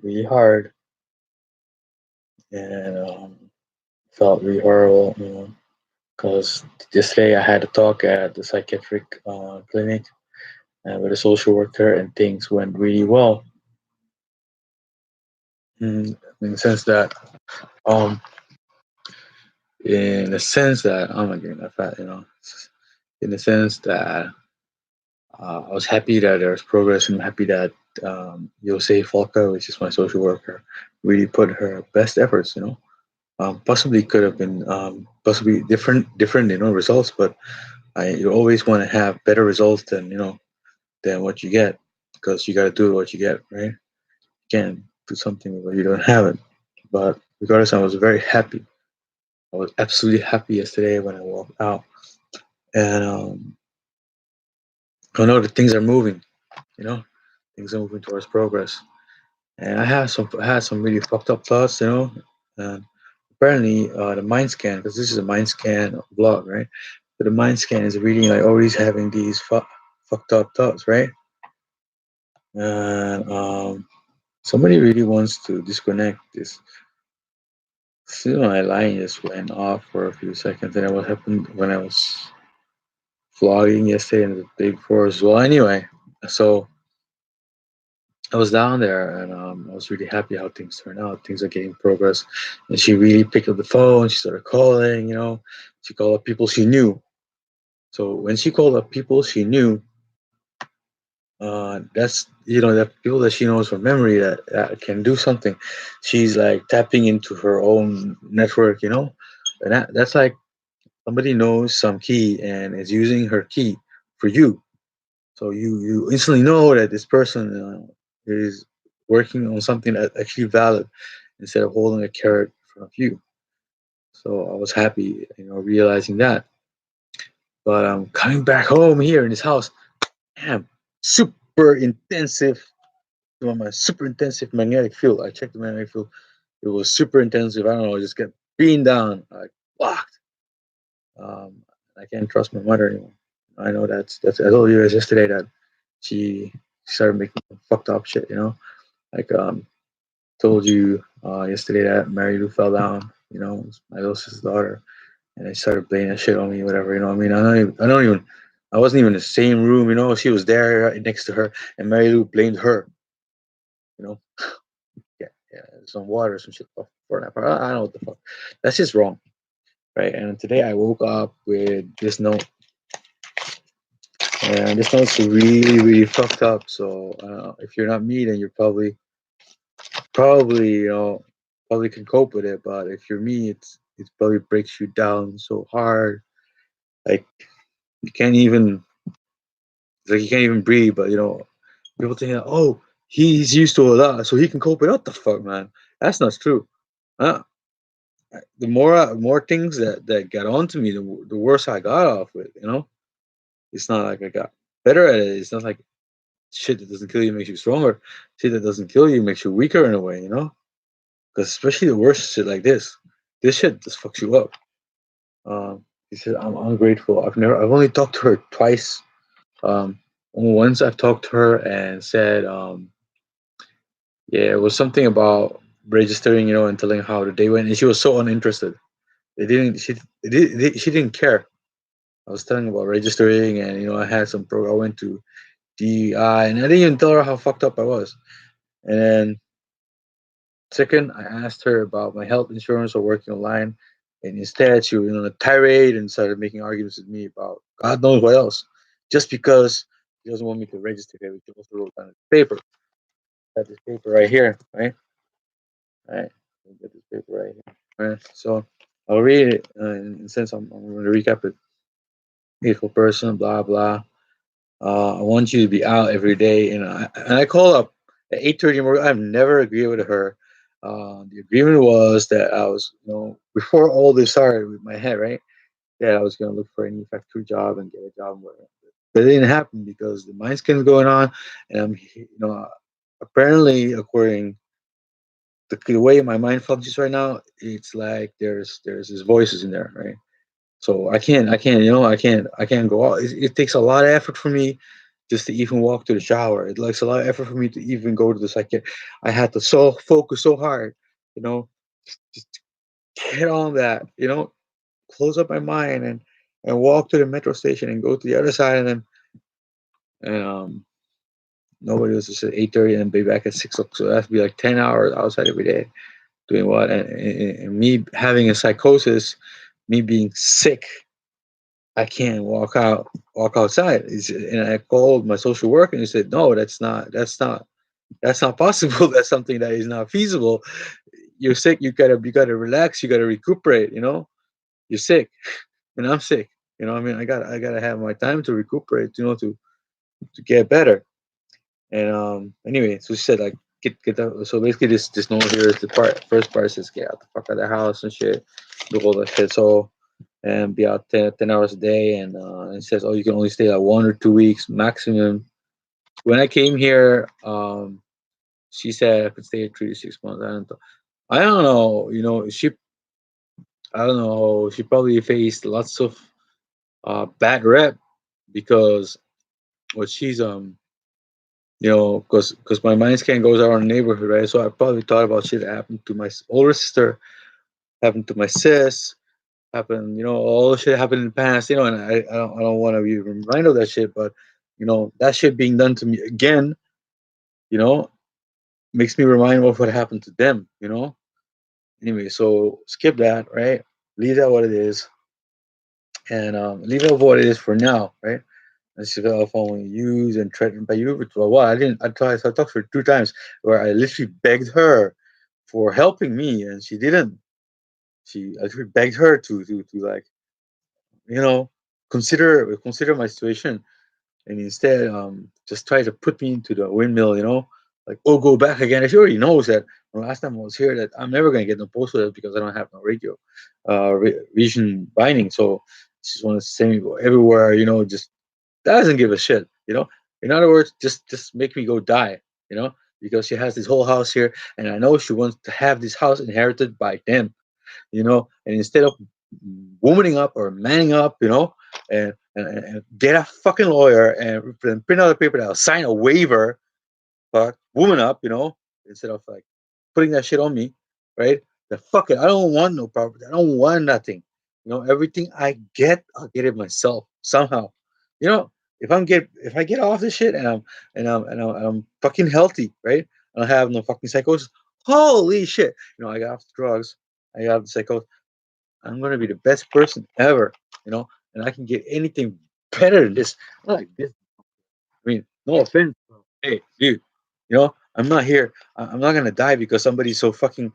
really hard and felt really horrible, because yesterday I had a talk at the psychiatric clinic with a social worker, and things went really well. In the sense that, um, I'm not getting that fat, in the sense that I was happy that there's progress, and I'm happy that Yosei Falca, which is my social worker, really put her best efforts. Possibly could have been possibly different results, but you always want to have better results than what you get, because you got to do what you get, right? You can't do something where you don't have it. But regardless, I was very happy. I was absolutely happy yesterday when I walked out, and I know that things are moving. You know, things are moving towards progress. And I had some really fucked up thoughts, and apparently the mind scan, because this is a mind scan blog, right? But the mind scan is reading like always having these fucked up thoughts, right? And somebody really wants to disconnect this. Still, my line just went off for a few seconds, and what happened when I was vlogging yesterday and the day before as well. Anyway, so I was down there, and I was really happy how things turned out. Things are getting progress, and she really picked up the phone. She started calling. She called up people she knew. So when she called up people she knew, that's the people that she knows from memory that can do something. She's like tapping into her own network, and that's like somebody knows some key and is using her key for you. So you instantly know that this person is working on something that's actually valid, instead of holding a carrot in front of you. So I was happy, realizing that. But coming back home here in this house, damn, super intensive. My super intensive magnetic field. I checked the magnetic field. It was super intensive. I don't know. I just get beamed down, like blocked. Um, I can't trust my mother anymore. I know that's. I told you guys yesterday that she started making fucked up shit. Like told you yesterday that Mary Lou fell down. It's my little sister's daughter, and they started blaming that shit on me. Whatever. I mean, I don't even. I wasn't even in the same room. She was there right next to her, and Mary Lou blamed her. You know, yeah, yeah, some water, some shit for that. I don't know what the fuck. That's just wrong, right? And today I woke up with this note, and this note's really, really fucked up. So if you're not me, then you're probably probably can cope with it. But if you're me, it probably breaks you down so hard, like you can't even like you can't even breathe. But people think, oh, he's used to a lot, so he can cope with it. What the fuck, man? That's not true. Uh, the more things that got onto me, the worse I got off with. It's not like I got better at it. It's not like shit that doesn't kill you makes you stronger. Shit that doesn't kill you makes you weaker in a way. Because especially the worst shit like this shit just fucks you up. He said, I'm ungrateful. I've only talked to her twice. Only once I've talked to her and said, yeah, it was something about registering, and telling how the day went, and she was so uninterested. It didn't. She didn't care. I was telling her about registering, and I had some I went to DEI, and I didn't even tell her how fucked up I was. And then second, I asked her about my health insurance or working online, and instead she went on a tirade and started making arguments with me about God knows what else, just because she doesn't want me to register here. She also wrote down a paper. Got this paper right here, right? Right. Got this paper right here. Right. So I'll read it, and since I'm going to recap it. Beautiful person, blah blah. I want you to be out every day, and I call up at 8:30 in the morning. I've never agreed with her. The agreement was that I was, before all this started with my head, right? That I was going to look for any factory job and get a job. But it didn't happen because the mind scan is going on, and apparently, according the way my mind functions right now, it's like there's these voices in there, right? So I can't go out. It takes a lot of effort for me just to even walk to the shower. It likes a lot of effort for me to even go to the psychiatrist. I had to so focus so hard, you know, just to get on that, close up my mind and walk to the metro station and go to the other side, and nobody was just at 8:30 and be back at 6 o'clock. So that's be like 10 hours outside every day doing what, and me having a psychosis, me being sick. I can't walk outside. And I called my social worker and he said, no, that's not possible. That's something that is not feasible. You're sick. You gotta relax. You gotta recuperate. You're sick, and I'm sick. I mean, I gotta have my time to recuperate. To get better. And anyway, so she said like get that. So basically, this note here is the first part says get out the fuck out of the house and shit, do all that shit. So and be out 10 hours a day, and it says oh you can only stay like 1 or 2 weeks maximum. When I came here, she said I could stay 3 to 6 months. I don't know. I don't know. She probably faced lots of bad rep because what she's because my mind scan goes around the neighborhood, right? So I probably thought about shit that happened to my older sister, happened to my sis, happened, all the shit happened in the past, and I don't want to be reminded of that shit, but that shit being done to me again, you know, makes me remind of what happened to them, Anyway, so skip that, right? Leave that what it is, and leave it what it is for now, right? And she got a phone you use and threatened by you for a while. I didn't. I talked to her 2 times where I literally begged her for helping me, and she didn't. I literally begged her to like you know consider my situation, and instead just try to put me into the windmill. Like oh go back again. She already knows that the last time I was here that I'm never gonna get no postal because I don't have no radio, region binding. So she just wants to send me go everywhere. Just doesn't give a shit. In other words, just make me go die. You know, because she has this whole house here, and I know she wants to have this house inherited by them. And instead of womaning up or manning up, and get a fucking lawyer and print out a paper that'll sign a waiver, but woman up, instead of like putting that shit on me, right? The fuck it, I don't want no property. I don't want nothing. Everything I get, I'll get it myself somehow. You know, if I get off this shit and I'm fucking healthy, right? I don't have no fucking psychosis. Holy shit! I got off the drugs. I got off the psychosis. I'm gonna be the best person ever. And I can get anything better than this. Not like this. I mean, no offense. Hey, dude, I'm not here. I'm not gonna die because somebody's so fucking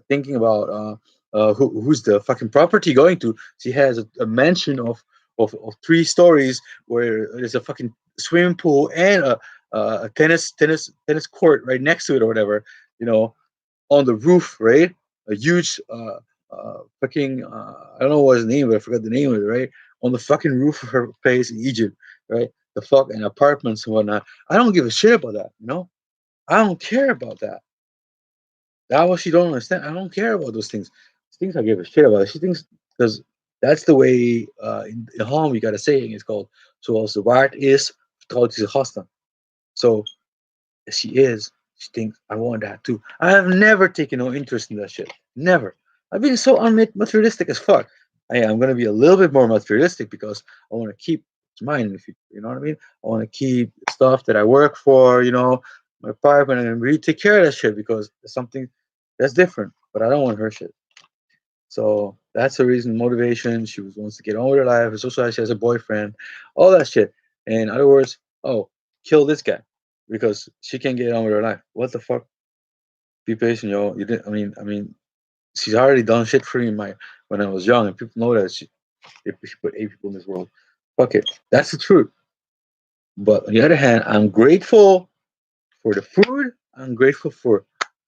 thinking about who's the fucking property going to. She has a mansion of 3 stories where there's a fucking swimming pool and a tennis court right next to it or whatever. You know, on the roof, right? A huge fucking I don't know what his name, but I forgot the name of it, right? On the fucking roof of her place in Egypt, right? The fuck and apartments and whatnot. I don't give a shit about that. I don't care about that. That what she don't understand. I don't care about those things. Things I give a shit about. She thinks because that's the way in Holland we got a saying. It's called zoals de waard is, vertrouwt hij zijn gasten. So she is. She thinks I want that too. I have never taken no interest in that shit. Never. I've been so materialistic as fuck. I'm gonna be a little bit more materialistic because I want to keep mine in the future. You know what I mean? I want to keep stuff that I work for. My apartment, and really take care of that shit because it's something that's different. But I don't want her shit. So that's the reason, motivation. She wants to get on with her life. It's also she has a boyfriend, all that shit. In other words, oh, kill this guy because she can't get on with her life. What the fuck? Be patient, yo. You didn't. I mean, she's already done shit for me when I was young, and people know that she put 8 people in this world. Fuck it, that's the truth. But on the other hand, I'm grateful for the food. I'm grateful for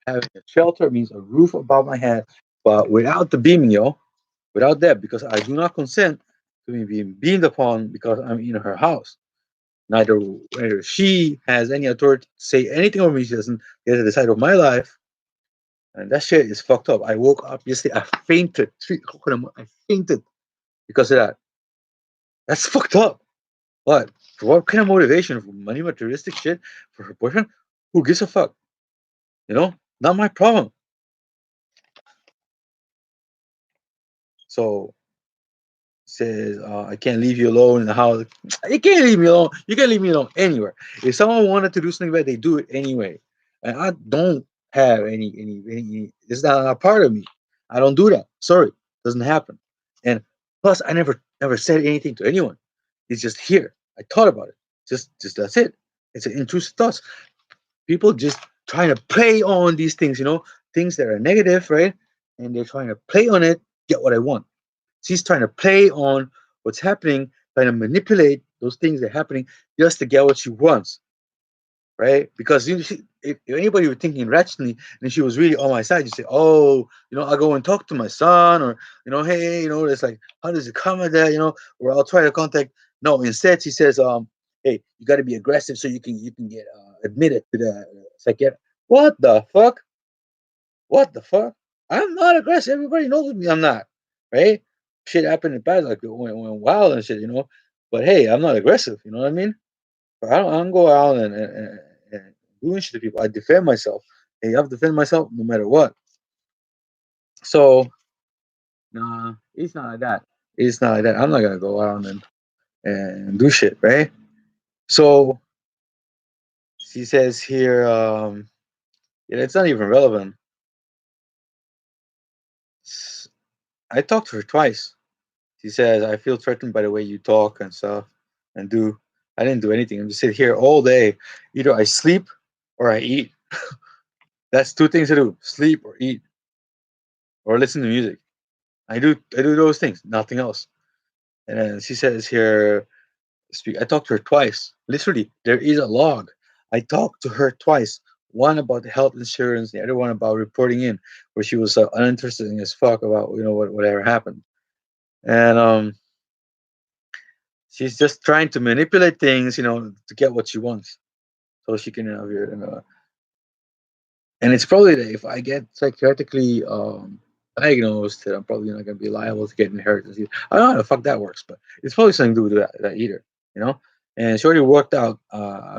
having a shelter, means a roof above my head. But without the beaming, yo, without that, because I do not consent to me being beamed upon because I'm in her house. Neither she has any authority to say anything over me. She doesn't get to decide of my life. And that shit is fucked up. I woke up yesterday, I fainted. 3 o'clock in the morning, I fainted because of that. That's fucked up. What? For what kind of motivation? For money, materialistic shit? For her boyfriend? Who gives a fuck? You know? Not my problem. So says, I can't leave you alone in the house. You can't leave me alone. You can't leave me alone anywhere. If someone wanted to do something bad, they do it anyway. And I don't have any it's not a part of me. I don't do that. Sorry. Doesn't happen. And plus I never said anything to anyone. It's just here. I thought about it. Just that's it. It's an intrusive thoughts. People just trying to play on these things, things that are negative, right? And they're trying to play on it, get what I want. She's trying to play on what's happening, trying to manipulate those things that are happening just to get what she wants, right? Because if anybody were thinking rationally and she was really on my side, you say, "Oh, I'll go and talk to my son," or "Hey, it's like, how does it come at that?" Or I'll try to contact. No, instead she says, "Hey, you got to be aggressive so you can get admitted to the psychiatrist." What the fuck? What the fuck? I'm not aggressive. Everybody knows me. I'm not. Right? Shit happened in the past, like it went wild and shit. But hey, I'm not aggressive. You know what I mean? But I don't go out and doing shit to people. I defend myself. Hey, I have to defend myself no matter what. So, nah, it's not like that. It's not like that. I'm not gonna go out and do shit, right? So she says here, yeah, it's not even relevant. I talked to her twice. She says, I feel threatened by the way you talk and stuff and do. I didn't do anything. I'm just sit here all day. Either I sleep or I eat. That's two things to do: sleep or eat or listen to music. I do those things, nothing else. And then she says here, speak. I talked to her twice. Literally, there is a log. I talked to her twice. One about the health insurance, the other one about reporting in, where she was uninterested as fuck about whatever happened. And she's just trying to manipulate things, to get what she wants, so she can and it's probably that if I get psychiatrically diagnosed, that I'm probably not going to be liable to get inheritance. I don't know how the fuck that works, but it's probably something to do with that either, you know. And she already worked out.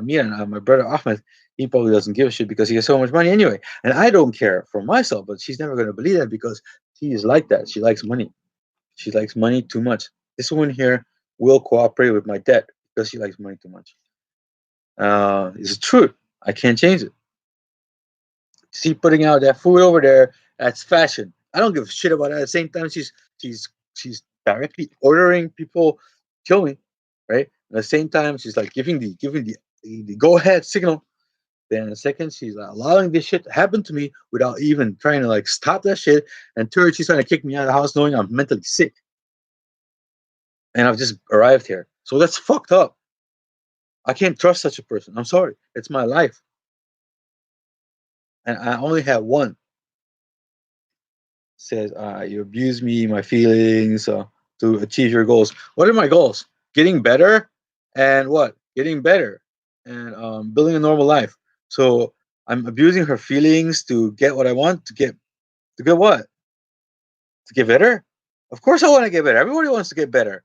Me and my brother Ahmed, he probably doesn't give a shit because he has so much money anyway, and I don't care for myself. But she's never going to believe that because she is like that. She likes money. She likes money too much. This woman here will cooperate with my debt because she likes money too much. It's the truth. I can't change it. See, putting out that food over there, that's fashion. I don't give a shit about that. At the same time, she's directly ordering people kill me, right? At the same time, she's like giving the go ahead signal. Then in a second, she's allowing this shit to happen to me without even trying to like stop that shit. And third, she's trying to kick me out of the house, knowing I'm mentally sick and I've just arrived here. So that's fucked up. I can't trust such a person. I'm sorry. It's my life, and I only have one. Says, you abuse me, my feelings, to achieve your goals. What are my goals? Getting better, and what? Getting better, and building a normal life. So I'm abusing her feelings to get what I want. To get what? To get better? Of course, I want to get better. Everybody wants to get better.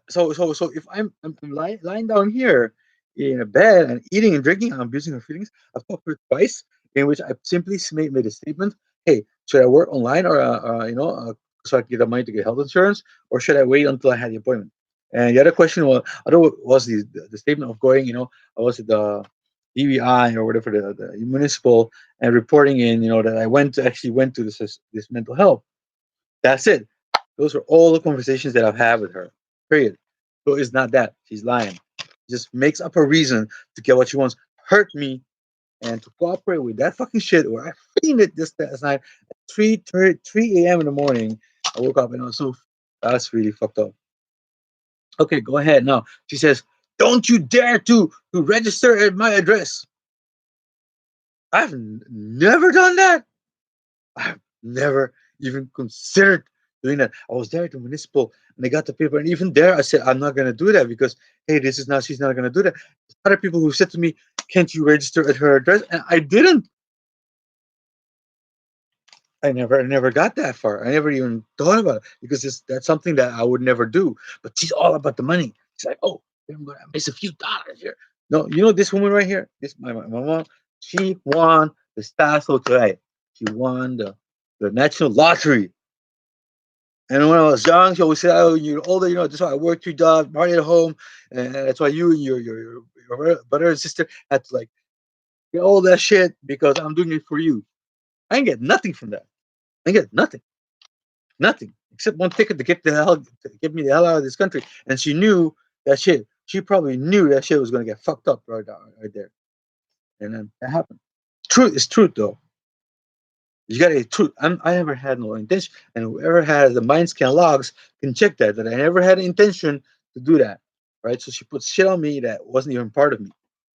So if I'm lying down here in a bed and eating and drinking, I'm abusing her feelings. I've talked to her twice, in which I simply made a statement. Hey, should I work online or so I can get the money to get health insurance, or should I wait until I had the appointment? And the other question was the statement of going, I was at the DVI or whatever the municipal and reporting in, that I actually went to this mental health. That's it. Those are all the conversations that I've had with her. Period. So it's not that. She's lying. Just makes up a reason to get what she wants. Hurt me and to cooperate with that fucking shit where I fainted this last night at 3 a.m. in the morning. I woke up and I was so that's really fucked up. Okay, go ahead. Now she says, don't you dare to register at my address. I've never done that. I've never even considered doing that. I was there at the municipal and I got the paper, and even there, I said, I'm not going to do that because, hey, she's not going to do that. There's other people who said to me, can't you register at her address? And I didn't. I never got that far. I never even thought about it because that's something that I would never do. But she's all about the money. She's like, oh, I'm gonna miss a few dollars here. No, you know this woman right here. This my mom. She won the Stars Hotel. She won the national lottery. And when I was young, she always said, "Oh, you're older, that's why I work 2 jobs, party at home, and that's why you and your brother and sister had to like get all that shit because I'm doing it for you." I ain't get nothing from that. I ain't get nothing, nothing except one ticket to get me the hell out of this country. And she knew that shit. She probably knew that shit was gonna get fucked up right there. And then that happened. Truth is truth, though. You gotta truth. I never had no intention, and whoever has the mind scan logs can check that I never had an intention to do that, right? So she put shit on me that wasn't even part of me.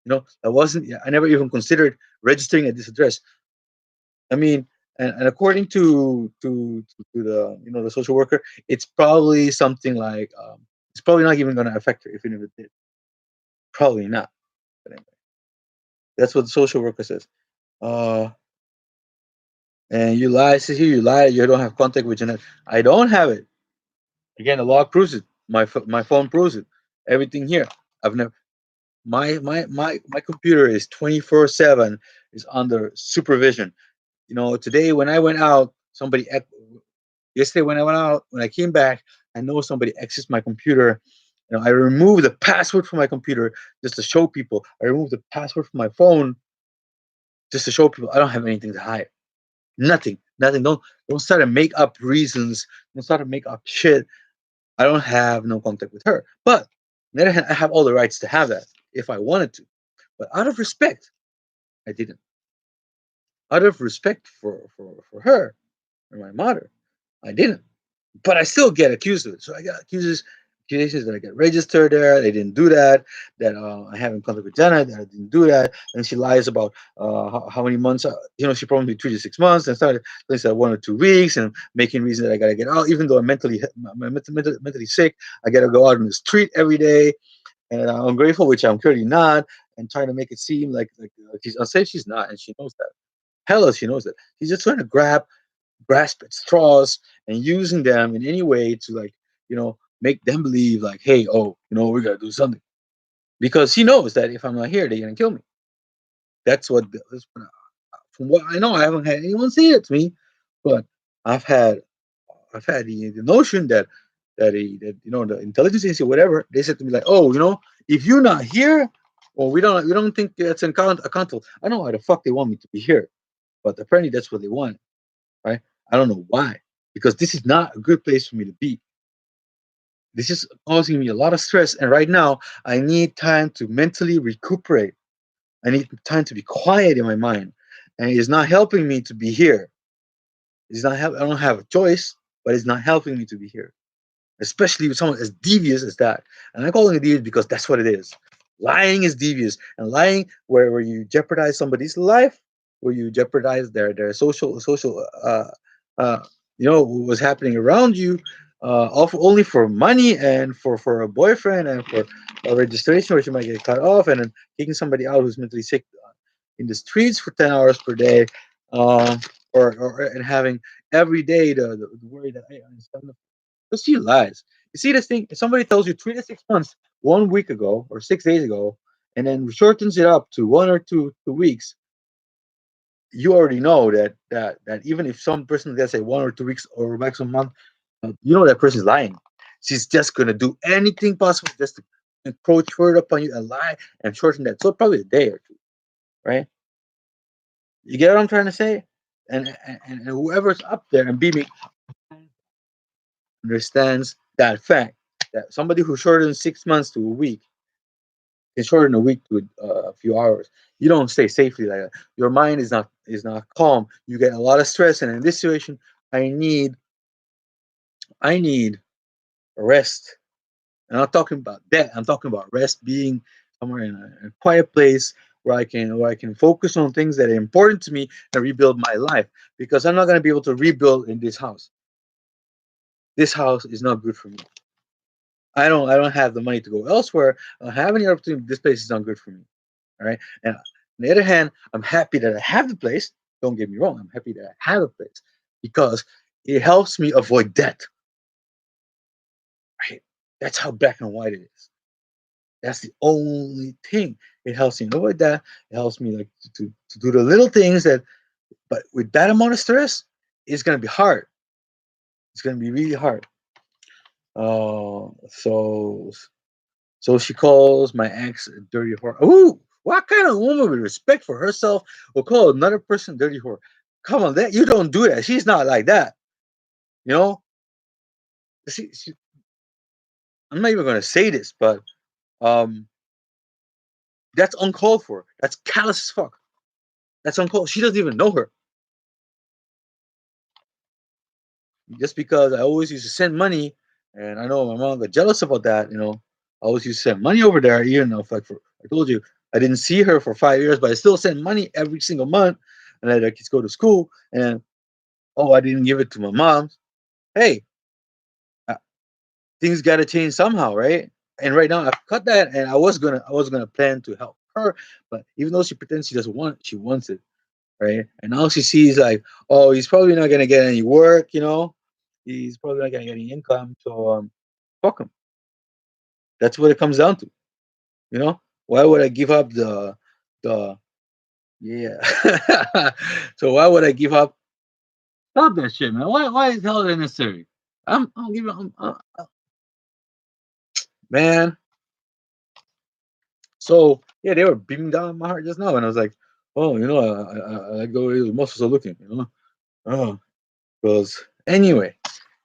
That wasn't. I never even considered registering at this address. I mean, and according to the the social worker, it's probably something like it's probably not even going to affect her if it did. Probably not. But anyway, that's what the social worker says. Uh, and you lie, says here you lie. You don't have contact with Jeanette. I don't have it. Again, the log proves it. My phone proves it. Everything here. I've never. My computer is 24/7 is under supervision. Today when I went out, yesterday when I went out, when I came back, I know somebody accessed my computer. I removed the password from my computer just to show people. I removed the password from my phone just to show people I don't have anything to hide. Nothing. Nothing. Don't start to make up reasons. Don't start to make up shit. I don't have no contact with her. But on the other hand, I have all the rights to have that if I wanted to. But out of respect, I didn't. Out of respect for her or my mother, I didn't. But I still get accused of it. So I got accusations that I get registered there. They didn't do that. That I haven't contact with Janet. That I didn't do that. And she lies about how many months. She promised me 3 to 6 months, and started they said 1 or 2 weeks, and making reason that I gotta get out, even though I'm mentally sick. I gotta go out on the street every day, and I'm grateful, which I'm clearly not, and trying to make it seem like she's unsafe. She's not, and she knows that. Hell, she knows that. She's just trying to grasp at straws and using them in any way to make them believe like, hey, oh, we gotta do something because she knows that if I'm not here, they're gonna kill me. From what I know, I haven't had anyone say it to me, but I've had the notion that the intelligence agency, whatever, they said to me like, oh, if you're not here, well, we don't think that's accountable. I don't know why the fuck they want me to be here, but apparently that's what they want, right? I don't know why, because this is not a good place for me to be. This is causing me a lot of stress, and right now I need time to mentally recuperate. I need time to be quiet in my mind, and it's not helping me to be here. It's not help. I don't have a choice, but it's not helping me to be here, especially with someone as devious as that. And I'm calling it devious because that's what it is. Lying is devious, and lying where you jeopardize somebody's life, where you jeopardize their social uh what's happening around you, only for money and for a boyfriend and for a registration, which you might get cut off, and then kicking somebody out who's mentally sick in the streets for 10 hours per day, um, or and having every day the worry that hey, I'm because she lies. You see this thing? If somebody tells you 3 to 6 months 1 week ago or 6 days ago, and then shortens it up to 1 or 2 weeks, you already know that even if some person gets say 1 or 2 weeks or maximum month, that person is lying. She's just gonna do anything possible just to encroach further upon you and lie and shorten that. So probably a day or two, right? You get what I'm trying to say? And whoever's up there and beaming understands that fact that somebody who shortens 6 months to a week can shorten a week to a few hours. You don't stay safely like that. Your mind is not calm. You get a lot of stress, and in this situation, I need I need rest. I'm not talking about that. I'm talking about rest, being somewhere in a quiet place where I can focus on things that are important to me and rebuild my life. Because I'm not gonna be able to rebuild in this house. This house is not good for me. I don't have the money to go elsewhere. I don't have any opportunity. This place is not good for me. All right. And on the other hand, I'm happy that I have the place. Don't get me wrong. I'm happy that I have a place because it helps me avoid debt. Right. That's how black and white it is. That's the only thing. It helps me avoid that. It helps me like to do the little things that. But with that amount of stress, it's gonna be hard. It's gonna be really hard. So she calls my ex a dirty whore. Ooh, what kind of woman with respect for herself will call another person dirty whore? Come on, that you don't do that. She's not like that. You know. She, I'm not even gonna say this, but um, that's uncalled for. That's callous as fuck. That's uncalled. She doesn't even know her. Just because I always used to send money, and I know my mom got jealous about that. I always used to send money over there, even though, like, I told you, I didn't see her for 5 years, but I still send money every single month, and I let the kids go to school. And oh, I didn't give it to my mom. Hey, uh, things got to change somehow, right? And right now, I've cut that, and I was gonna plan to help her, but even though she pretends she doesn't want, she wants it, right? And now she sees like, oh, he's probably not gonna get any work, he's probably not gonna get any income, so fuck him. That's what it comes down to, you know. Why would I give up the yeah? So why would I give up? Stop that shit, man. Why is hell that necessary? I'm giving man. So yeah, they were beating down my heart just now, and I was like, oh, I like the way those muscles are looking, oh, because anyway,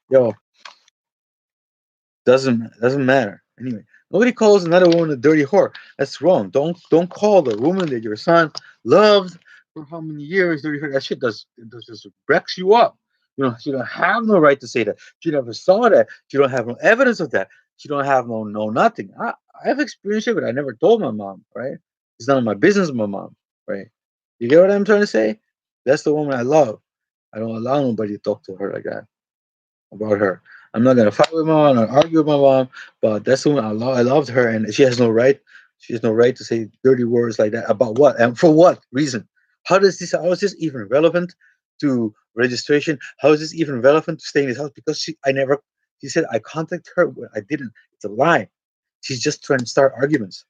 yo, doesn't matter. Anyway, nobody calls another woman a dirty whore. That's wrong. Don't call the woman that your son loved for how many years dirty whore. That shit does just wrecks you up. She don't have no right to say that. She never saw that. She don't have no evidence of that. She don't have no nothing. I've experienced it, but I never told my mom. Right? It's none of my business, with my mom. Right? You get what I'm trying to say? That's the woman I love. I don't allow nobody to talk to her like that about her. I'm not gonna fight with my mom or argue with my mom, but that's the one I loved her, and she has no right. She has no right to say dirty words like that about what and for what reason? How is this even relevant to registration? How is this even relevant to staying in this house? Because she said I contacted her. When I didn't. It's a lie. She's just trying to start arguments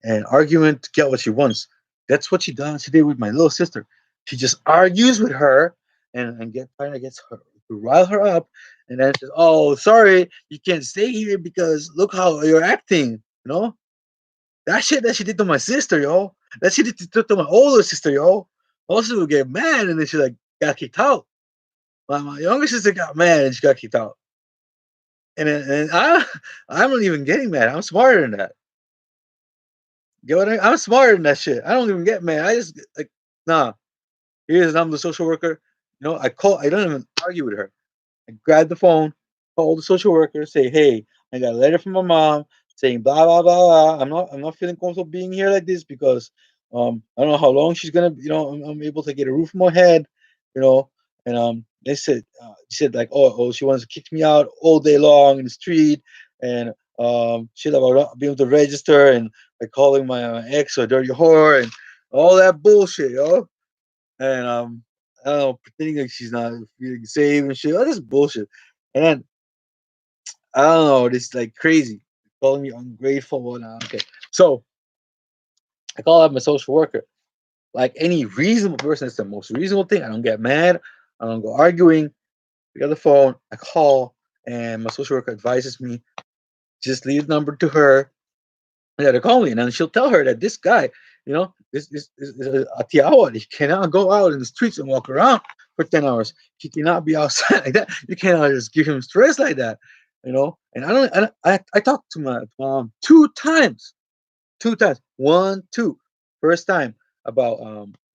and argument to get what she wants. That's what she does. She did with my little sister. She just argues with her and get trying to get her to rile her up, and then says, "Oh, sorry, you can't stay here because look how you're acting." That shit that she did to my sister, yo. That shit did to my older sister, yo. My older sister would get mad, and then she like got kicked out. My younger sister got mad and she got kicked out. And I'm not even getting mad. I'm smarter than that. Get what I'm smarter than that shit. I don't even get mad. I just like nah. Here's I'm the social worker. I don't even argue with her. I grab the phone, call the social worker, say, "Hey, I got a letter from my mom saying blah blah blah blah. I'm not feeling comfortable being here like this because I don't know how long she's gonna. I'm able to get a roof on my head. You know, and they said she said like, oh, she wants to kick me out all day long in the street, and shit about not being able to register and like calling my ex a dirty whore and all that bullshit, yo." And I don't know, pretending like she's not feeling safe and shit. All this bullshit. And then I don't know, this like crazy, calling me ungrateful. Whatnot. Okay, so I call up my social worker. Like any reasonable person, it's the most reasonable thing. I don't get mad. I don't go arguing. We got the phone. I call, and my social worker advises me just leave the number to her. Yeah, to call me, and then she'll tell her that this guy, this is a tiawa. He cannot go out in the streets and walk around for 10 hours. He cannot be outside like that. You cannot just give him stress like that, And I don't. I talked to my mom 2 times, 2 times, one, two. First time about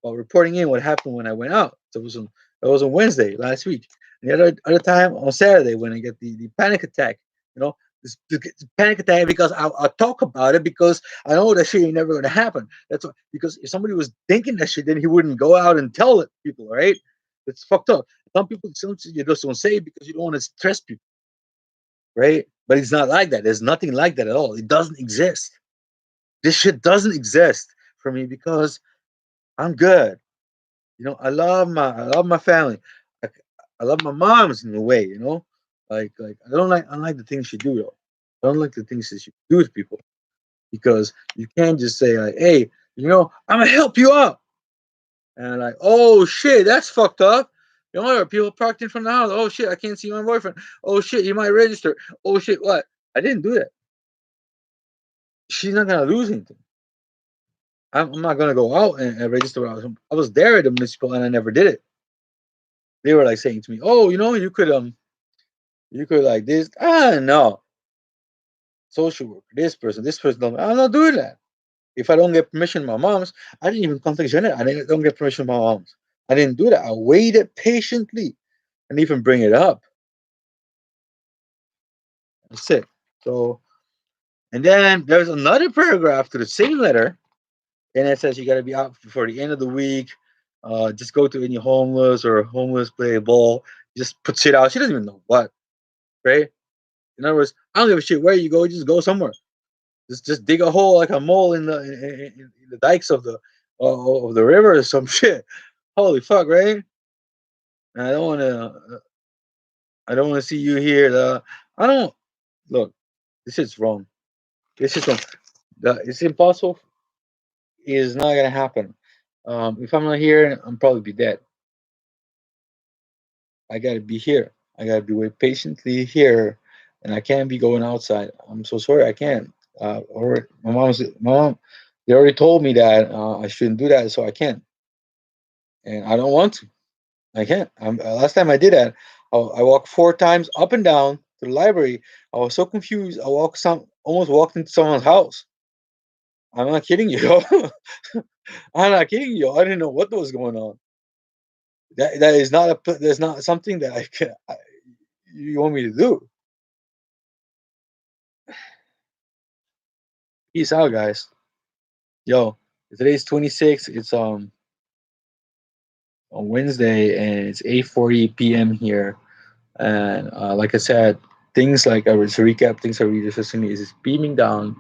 reporting in what happened when I went out. So it was on Wednesday last week. And the other time on Saturday when I get the panic attack. You know, this panic attack because I'll talk about it because I know that shit ain't never gonna happen. That's what, because if somebody was thinking that shit, then he wouldn't go out and tell it people, right? It's fucked up. Some you just don't say it because you don't want to stress people, right? But it's not like that. There's nothing like that at all. It doesn't exist. This shit doesn't exist for me because I'm good. I love my family. I, I love my mom's in a way. Like I don't like the things she do though. I don't like the things that she do with people. because you can't just say like, "Hey, I'm gonna help you out," and like, "Oh shit, that's fucked up." There are people parked in front of the house. Oh shit, I can't see my boyfriend. Oh shit, he might register. Oh shit, what? I didn't do that. She's not gonna lose anything. I'm not gonna go out and register. I was there at the municipal and I never did it. They were like saying to me, "Oh, you could like this." Ah, no, social worker, this person. I'm not doing that. If I don't get permission from my mom's, I didn't even contact Janet. I didn't don't get permission from my mom's. I didn't do that. I waited patiently and even bring it up. That's it. So, and then there's another paragraph to the same letter, and it says you got to be out before the end of the week. Just go to any homeless or homeless play a ball. Just put shit out. She doesn't even know what, right? In other words, I don't give a shit where you go. Just go somewhere. Just dig a hole like a mole in the dikes of the river or some shit. Holy fuck, right? And I don't want to see you here. I don't look. This is wrong. This is wrong. It's impossible. It's not gonna happen. If I'm not here, I'm probably be dead. I gotta be here. I gotta be wait patiently here, and I can't be going outside. I'm so sorry. I can't. Or my mom. They already told me that I shouldn't do that, so I can't, and I don't want to. I can't. Last time I did that, I walked 4 times up and down to the library. I was so confused. Almost walked into someone's house. I'm not kidding you. I'm not kidding you. I didn't know what was going on. That is not That's not something that you want me to do. Peace out, guys. Yo, today's 26. It's on Wednesday, and it's 8:40 p.m. here. And like I said, things like to recap, things I read recently is beaming down.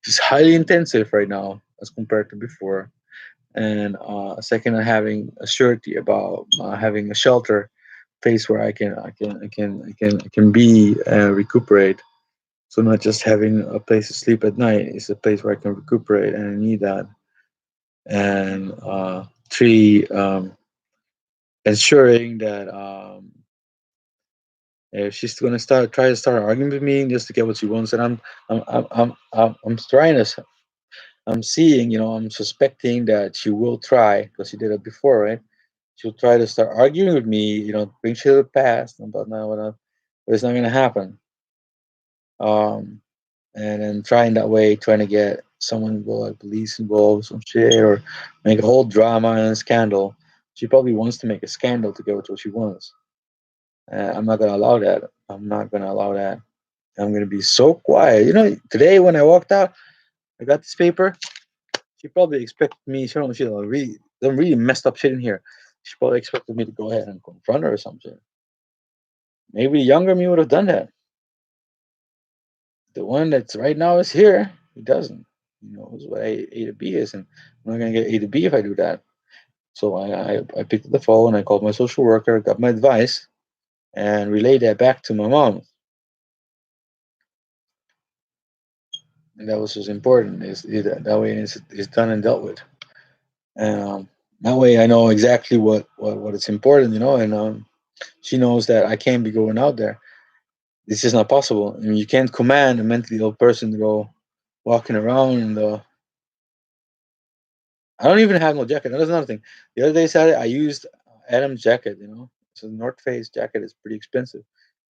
It's highly intensive right now as compared to before. And second, having a surety about having a shelter place where I can be recuperate. So not just having a place to sleep at night, it's a place where I can recuperate, and I need that. And three, ensuring that if she's gonna try to start arguing with me just to get what she wants, and I'm trying to, I'm seeing, I'm suspecting that she will try because she did it before, right? She'll try to start arguing with me, bring shit to the past, but no, but it's not gonna happen. Um, and then trying that way, trying to get someone involved, like police involved, some shit, or make a whole drama and a scandal. She probably wants to make a scandal to get what she wants. I'm not gonna allow that. I'm not gonna allow that. I'm gonna be so quiet. Today when I walked out, I got this paper. She probably expected me. She don't really, some really messed up shit in here. She probably expected me to go ahead and confront her or something. Maybe the younger me would have done that. The one that's right now is here. He doesn't. He knows what A to B is, and I'm not gonna get A to B if I do that. So I picked up the phone. I called my social worker, got my advice, and relayed that back to my mom. And that was just important. That way it's done and dealt with. And that way I know exactly what it's important, and she knows that I can't be going out there. It's just not possible. I mean, you can't command a mentally ill person to go walking around in the. I don't even have no jacket. That was another thing. The other day Saturday, I used Adam's jacket. It's a North Face jacket. It's pretty expensive.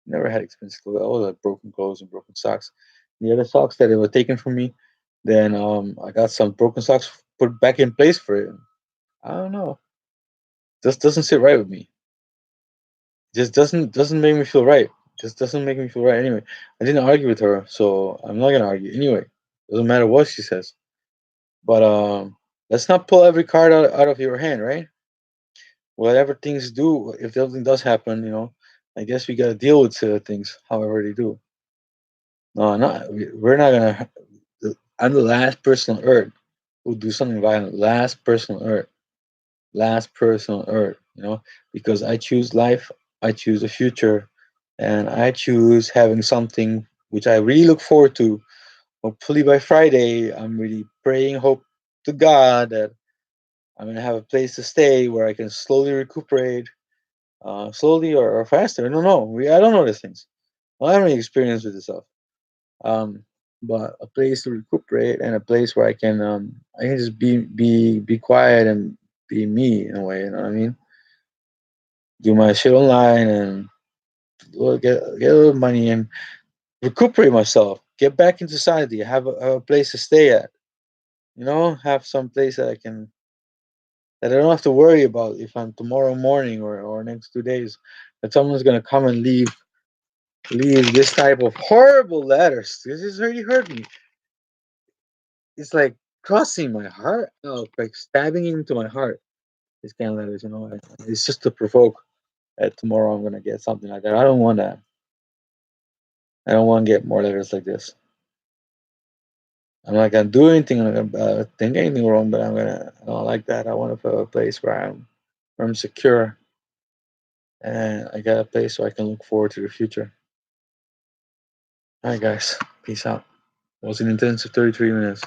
Never had expensive clothes. I always had broken clothes and broken socks. The other socks that it was taken from me, then I got some broken socks put back in place for it. I don't know. Just doesn't sit right with me. Just doesn't make me feel right. Just doesn't make me feel right. Anyway, I didn't argue with her, so I'm not gonna argue anyway. Doesn't matter what she says. But let's not pull every card out of your hand, right? Whatever things do, if something does happen, I guess we gotta deal with things however they do. No, not we're not gonna. I'm the last person on earth who do something violent. Last person on earth. Last person on earth. Because I choose life. I choose the future, and I choose having something which I really look forward to hopefully by Friday, I'm really praying, hope to God that I'm gonna have a place to stay where I can slowly recuperate, slowly or faster. I don't know. I don't know these things. I don't have any experience with this stuff. Um, but a place to recuperate and a place where I can just be quiet and be me in a way. You know what I mean? Do my shit online and get a little money and recuperate myself. Get back in society. Have a place to stay at. You know, have some place that I don't have to worry about if I'm tomorrow morning or next 2 days that someone's gonna come and leave this type of horrible letters. This has really hurt me. It's like crossing my heart, like stabbing into my heart. These kind of letters, you know, it's just to provoke that tomorrow I'm gonna get something like that. I don't want that. I don't want to get more letters like this. I'm not gonna do anything. I'm not gonna think anything wrong, but I don't like that. I want to have a place where I'm secure, and I got a place where I can look forward to the future. All right, guys, peace out. It was an intensive 33 minutes.